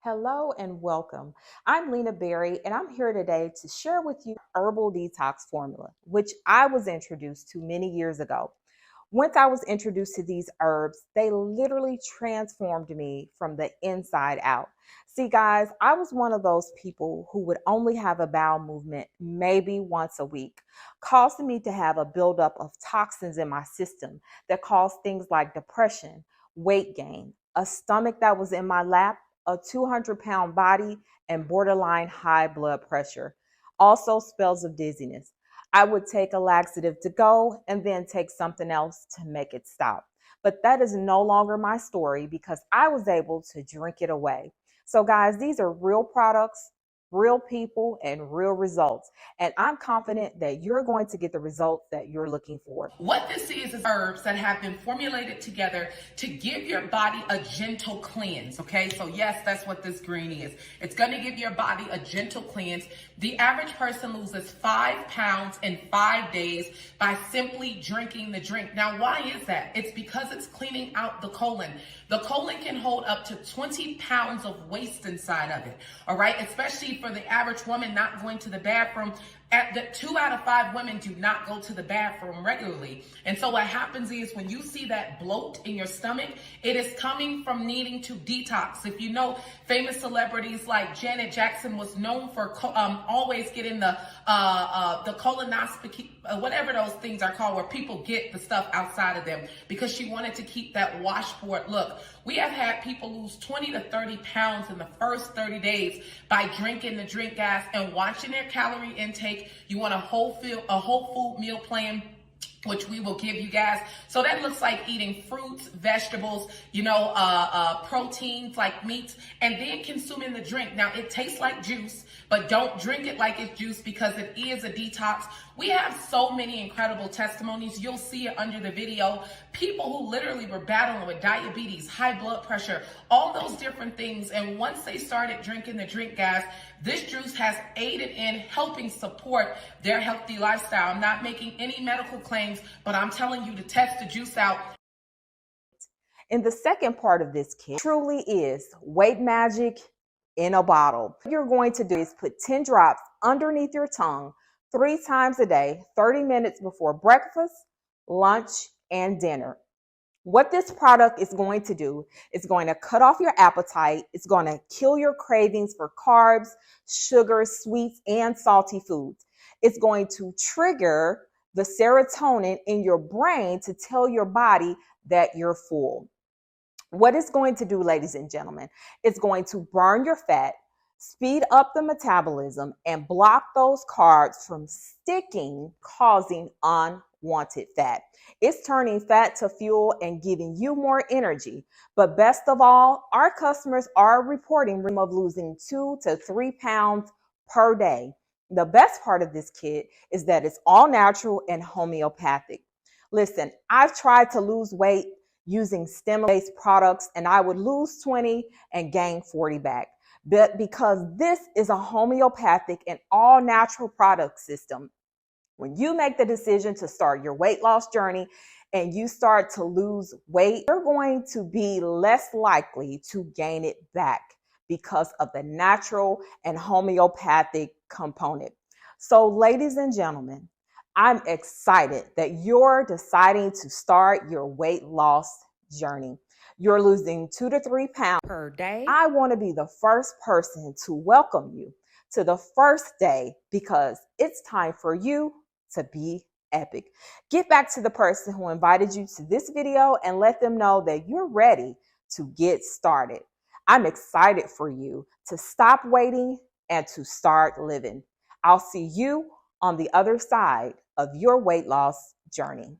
Hello and welcome. I'm Lena Berry, and I'm here today to share with you herbal detox formula, which I was introduced to many years ago. Once I was introduced to these herbs, they literally transformed me from the inside out. See, guys, I was one of those people who would only have a bowel movement maybe once a week, causing me to have a buildup of toxins in my system that caused things like depression, weight gain, a stomach that was in my lap, a 200-pound body, and borderline high blood pressure. Also, spells of dizziness. I would take a laxative to go and then take something else to make it stop. But that is no longer my story because I was able to drink it away. So, guys, these are real products, real people, and real results. And I'm confident that you're going to get the results that you're looking for. What this is herbs that have been formulated together to give your body a gentle cleanse, okay? So yes, that's what this green is. It's gonna give your body a gentle cleanse. The average person loses 5 pounds in 5 days by simply drinking the drink. Now, why is that? It's because it's cleaning out the colon. The colon can hold up to 20 pounds of waste inside of it, all right? Especially for the average woman not going to the bathroom. 2 out of 5 women do not go to the bathroom regularly. And so what happens is when you see that bloat in your stomach, it is coming from needing to detox. If you know, famous celebrities like Janet Jackson was known for always getting the colonoscopy, whatever those things are called, where people get the stuff outside of them because she wanted to keep that washboard look. We have had people lose 20 to 30 pounds in the first 30 days by drinking the drink, guys, and watching their calorie intake. You want a whole food meal plan, which we will give you guys. So that looks like eating fruits, vegetables, proteins like meats, and then consuming the drink. Now, it tastes like juice, but don't drink it like it's juice because it is a detox. We have so many incredible testimonies. You'll see it under the video. People who literally were battling with diabetes, high blood pressure, all those different things. And once they started drinking the drink, guys, this juice has aided in helping support their healthy lifestyle. I'm not making any medical claims, but I'm telling you to test the juice out. And the second part of this kit truly is weight magic in a bottle. What you're going to do is put 10 drops underneath your tongue 3 times a day, 30 minutes before breakfast, lunch, and dinner. What this product is going to do is going to cut off your appetite. It's going to kill your cravings for carbs, sugars, sweets, and salty foods. It's going to trigger the serotonin in your brain to tell your body that you're full. What it's going to do, ladies and gentlemen, it's going to burn your fat, speed up the metabolism, and block those carbs from sticking, causing unwanted fat. It's turning fat to fuel and giving you more energy. But best of all, our customers are reporting of losing 2 to 3 pounds per day. The best part of this kit is that it's all natural and homeopathic. Listen, I've tried to lose weight using stem-based products, and I would lose 20 and gain 40 back. But because this is a homeopathic and all natural product system, when you make the decision to start your weight loss journey and you start to lose weight, you're going to be less likely to gain it back because of the natural and homeopathic component. So, ladies and gentlemen, I'm excited that you're deciding to start your weight loss journey. You're losing 2 to 3 pounds per day. I want to be the first person to welcome you to the first day because it's time for you to be epic. Get back to the person who invited you to this video and let them know that you're ready to get started. I'm excited for you to stop waiting and to start living. I'll see you on the other side of your weight loss journey.